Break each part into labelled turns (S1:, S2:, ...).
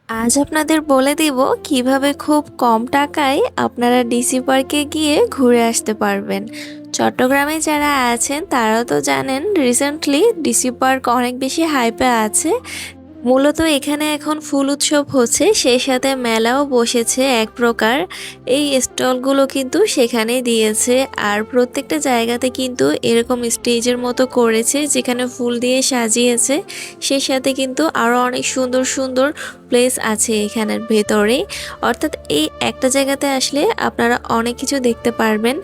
S1: আজ আপনাদের বলে দিব কিভাবে খুব কম টাকায় আপনারা ডিসি পার্কে গিয়ে ঘুরে আসতে পারবেন। চট্টগ্রামে যারা আছেন তারাও তো জানেন রিসেন্টলি ডিসি পার্ক অনেক বেশি হাইপে আছে। মূলত এখানে এখন ফুল উৎসব হচ্ছে, সেই সাথে মেলাও বসেছে এক প্রকার। এই স্টলগুলো কিন্তু সেখানেই দিয়েছে, আর প্রত্যেকটা জায়গাতে কিন্তু এরকম স্টেজের মতো করেছে যেখানে ফুল দিয়ে সাজিয়েছে। সেই সাথে কিন্তু আরও অনেক সুন্দর সুন্দর প্লেস আছে এখানের ভেতরে। অর্থাৎ এই একটা জায়গাতে আসলে আপনারা অনেক কিছু দেখতে পারবেন।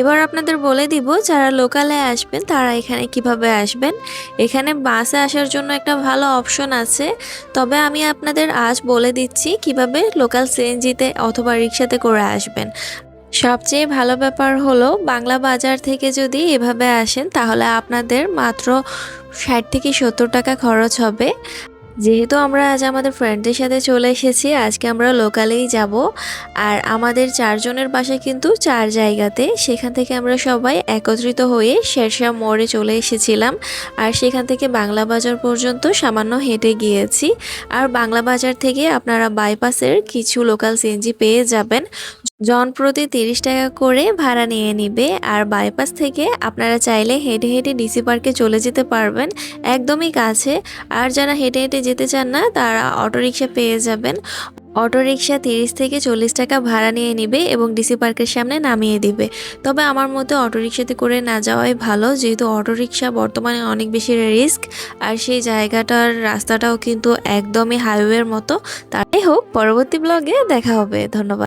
S1: এবার আপনাদের বলে দিব যারা লোকালে আসবেন তারা এখানে কিভাবে আসবেন। এখানে বাসে আসার জন্য একটা ভালো অপশন আছে, তবে আমি আপনাদের আজ বলে দিচ্ছি কিভাবে লোকাল সিএনজিতে অথবা রিক্সাতে করে আসবেন। সবচেয়ে ভালো ব্যাপার হলো বাংলা বাজার থেকে যদি এভাবে আসেন তাহলে আপনাদের মাত্র 60 থেকে 70 টাকা খরচ হবে। যেহেতু আমরা আজ আমাদের ফ্রেন্ডদের সাথে চলে এসেছি, আজকে আমরা লোকালেই যাব। আর আমাদের 4 জনের বাসা কিন্তু 4 জায়গাতে, সেখান থেকে আমরা সবাই একত্রিত হয়ে শেরশাহ মোড়ে চলে এসেছিলাম। আর সেখান থেকে বাংলা বাজার পর্যন্ত সামান্য হেঁটে গিয়েছি। আর বাংলা বাজার থেকে আপনারা বাইপাসের কিছু লোকাল সিএনজি পেয়ে যাবেন। জনপ্রতি 30 টাকা করে ভাড়া নিয়ে নিবে। আর বাইপাস থেকে আপনারা চাইলে হেঁটে হেঁটে ডিসি পার্কে চলে যেতে পারবেন, একদমই কাছে। আর যারা হেঁটে হেঁটে যেতে চান না তারা অটোরিকশা পেয়ে যাবেন। অটোরিকশা 30 থেকে 40 টাকা ভাড়া নিয়ে নিবে এবং ডিসি পার্কের সামনে নামিয়ে দিবে। তবে আমার মতে অটোরিকশাতে করে না যাওয়াই ভালো, যেহেতু অটোরিকশা বর্তমানে অনেক বেশি রিস্ক। আর সেই জায়গাটার রাস্তাটাও কিন্তু একদমই হাইওয়ের মতো। তাই হোক, পরবর্তী ব্লগে দেখা হবে। ধন্যবাদ।